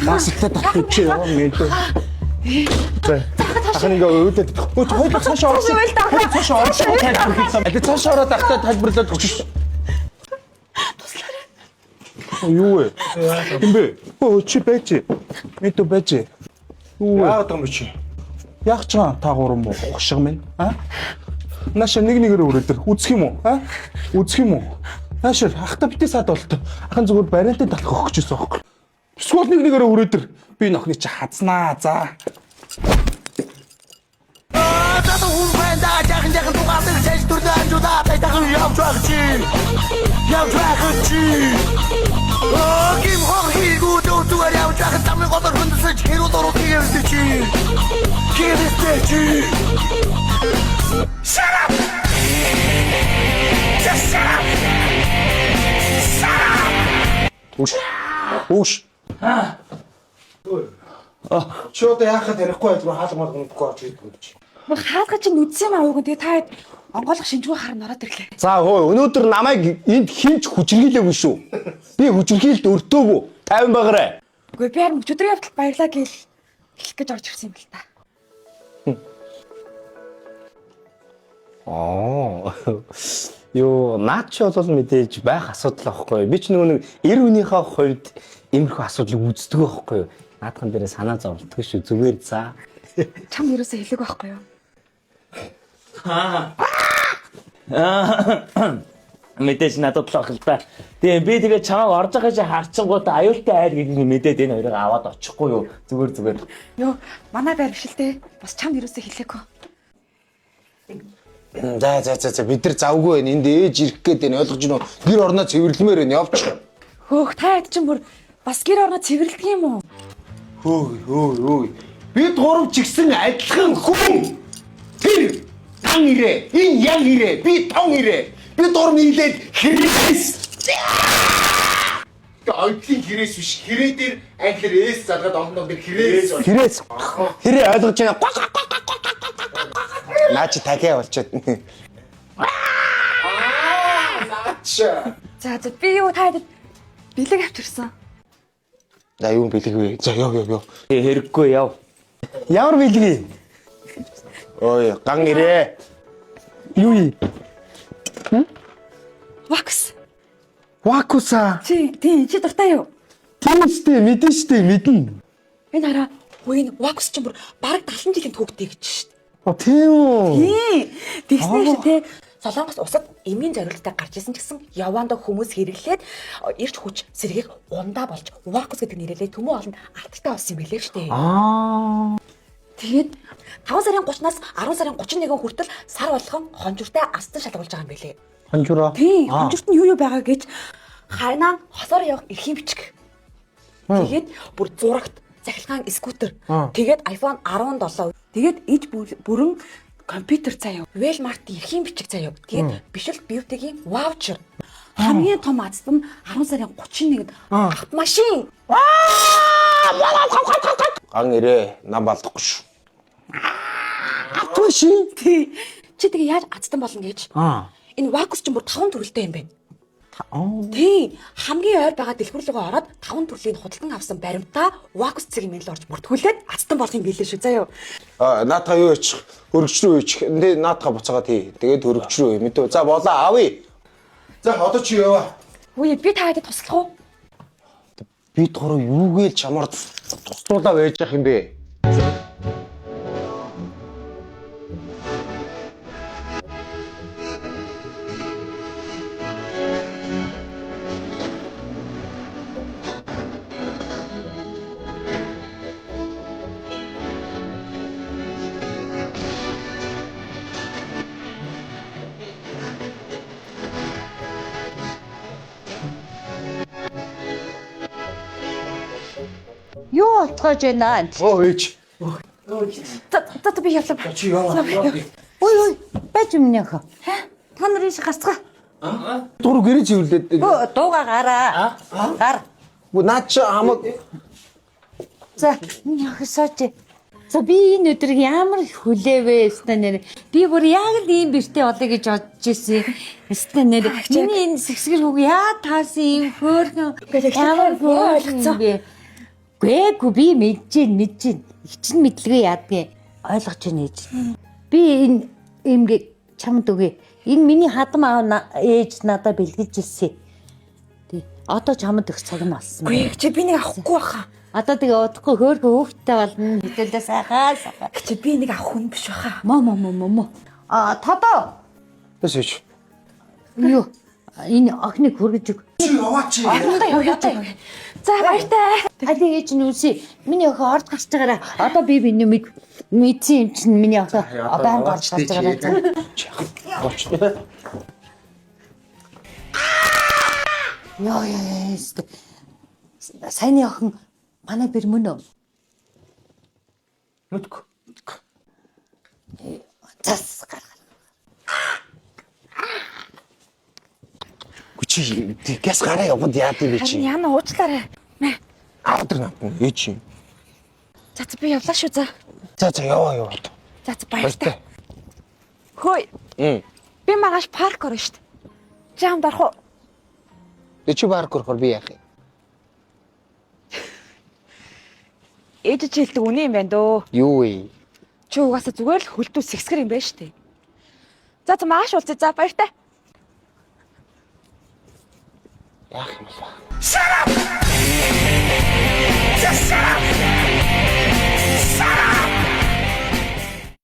Масалтай татчих чи яа мэдээ. Ахын ингээ өөдөө хоёул цаашаа орсон. Цаашаа орсон. Аль цаашаа ороод ахтай тайлбарлаад өгч. Юу вэ? Хэмбэ? Чи байж. Мэдээ байж. Юу яагаад юм чи? Яг ч та гурав муу хошиг минь. Нааш нэгээр өрөөдөр үзэх юм уу? Үзэх юм уу? Нааш ахта битээ сад болтой. Ахын зүгээр бариантай талах өгөх гэжсэн байхгүй. Эсвэл нэгээр өрөөдөр би нохны чи хазнаа за. Зато хүн да жахан дугаалдаг сэс төрдөө амжуулаа тайхан явж байгаа чи. Явж байгаа чи. Ким хор хийгүү дүүгээр явж байгаа тамиг годор хүндсэж хэрүүл орох хийгээвч чи. Хийгээвч чи. Shut up! Just shut up! Shut up! Үш. Чи одоо яахад ярихгүй байлгүй хаалгамал гонхгүй орж ирдэг юм чи. Хаалга чинь үдсэн маа үгүй тэгээ та онгойлох шинжгүй харна ороод ирлээ. За хөө өнөөдөр намайг энд хинч хүчрхийлээгүй шүү. Би хүчрхийлэлд өртөөгүй. 50 багаарай. Үгүй би харин өчигдрийн явдал баярлаа гэл хэлэх гэж орж ирсэн юм л та. Юу наад чи бол мэдээж байх асуудал байхгүй. Би ч нэг эр үнийхээ хувьд иймэрхүү асуудлыг үздэг байхгүй. Наадхан дээрээ санаа зовлтгүй шүү. Зүгээр за. Чам ерөөсөө хэлээг байхгүй юу? Мэдээж надад л ах л да. Тэгээ би тэгээ чамайг орж байгаа чи харчингууд аюултай айр гэдгийг мэдээд энэ хоёрыг аваад очихгүй юу? Зүгээр. Йоо, манай байр биш л дээ. Бас чам ерөөсөө хэлээгүй. За бид нар завгүй байна. Энд ээж ирэх гээд байна. Ойлгож байна уу? Гэр орноо цэвэрлэмээр байна. Явч. Хөөх та хэд чинь бүр бас гэр орноо цэвэрлдэг юм уу? Хөөе. Бид гурав ч гэсэн адилхан хүн. Тэр тан ирээ. Энэ яг ирээ. Би тон ирээ. Бид гурав нийлээд хэрэгээс. Ойдлын хэрэгээс биш. Хэрэг дээр анхирээс залгаад олноо дээр хэрэгээс. Хэрэгээс. Хэрэг ойлгож байна. Наач тахиа болчиход. За би юу та хэд бэлэг авчирсан. За юу бэлэг вэ? За ёо. Хэрэггүй яв. Ямар бэлэг? Ой, ган ирээ. Юу? Вакс. Вакуса. Чи дуртай юу? Тэмстэй, мэднэ. Энэ хараа. Үгүй энэ вакс чинь бүр бараг 70 жилийн түүхтэй гэж шүү дээ. Тийм үү? Тэгснээр чи Солонгос усад эмийн зорилттой гарч исэн ч гэсэн явандаа хүмүүс хэрэглээд ирч хүч сэргийг ундаа болж вакус гэдэг нэрэлээ төмөө олонд алттай болсон юм билээ шүү дээ. Тэгээд 5 сарын 30-наас 10 сарын 31 хүртэл сар болгон хонжиртай астан шалгуулж байгаа юм билээ. Хонжураа. Тийм, хонжирт нь юу байгаа гэж харинаа хосоор явах эрхийн бичиг. Тэгээд бүр зурагт захилгаан скутер. Тэгээд iPhone 17. Тэгээд иж бүрэн компьютер заяа. Walmart-ийн эрхийн бичиг заяа. Тэгээд бишэл бьютигийн ваучер. Хамгийн том азд нь 10 сарын 31-нд автомашин. Ган ирээ. Нам балдахгүй шүү. Автомашин. Чи тэгээ яаж аздан болно гэж? Энэ вакус ч бүр 5 төрөлтэй юм байна. Тийм. Хамгийн ойр байгаа дэлгүүр рүүгээ ороод 5 төрлийн худалдан авсан баримтаа вакус цэг имэйл орж бүртгүүлээд аздан болох юм билээ шүү заяа. Наатаа юу ичих? Хөргөч рүү ичих. Энд наатаа буцаагаа тий. Тэгээд хөргөч рүү мэдээ. За болоо авъя. За одоо чи яваа. Үгүй би та хэдэд туслах уу? Бид гурав юугээл чамаар туслуулаа байж ах юм бэ? Юу болтгож байна? Ээж. За би явлаа. Чи яваа. Ой, байж өмнөх. Та нарын шиг гарцгаа. Дуруу гэрээ зэвэрлээд. Дууга гараа. Гар. Наад чи хамаг. За, яхасаач. За би энэ өдрийг ямар хүлээвэ станер. Би бүр яг л ийм бэртээ олё гэж бодож ирсэн. Станер. Миний энэ сэсгэр хүүг яа таасан юм хөөрхөн. Ямар хөөрхөн бэ? Гээгүй би мэдэж гин. Их чинь мэдлэгээ яадгийг ойлгож байна ээж. Би энэ эмгээ чамд үгүй. Энэ миний хадам аав ээж надад бэлгэлж ирсэн. Тий. Одоо чамд их цаг нь болсон. Гүй чи би нэг авахгүй баха. Одоо тэгээ удахгүй хөөрхөн хөөхтэй болно. Хитэлдээ сайхан. Чи би нэг авах хүн биш баха. Мо. Тодоо. Тэсэж. Юу? Энэ охиныг хүргэж өг. Чи яваач. Орноо яв. За баяртай. Хали ээж нь үсэ. Миний охин орд гарч байгаараа. Одоо би мэдсэн юм чинь миний охин баян гарч байгаараа. Болчтой. Яа. Саяны охин манай бэр мөн үү? Мэдгүй. Цас гаргал. Чи гэс гараа яваад яад юм бэ чи? Яна уучлаарай. Авдар натна ээж юм. За би явлаа шүү за. За яваа. За баяртай. Хөөе. Би маргааш парк орно шүү дээ. Чи хамт орох уу? Чи парк орохоор би яах юм? Ээж чи хэлдэг үний юм байна дөө. Юу вэ? Чи угаасаа зүгээр л хөлтөө сэгсгэр юм байна шүү дээ. За мааш уулзъя. За баяртай. Яах юм бэ? Shut up! Just shut up!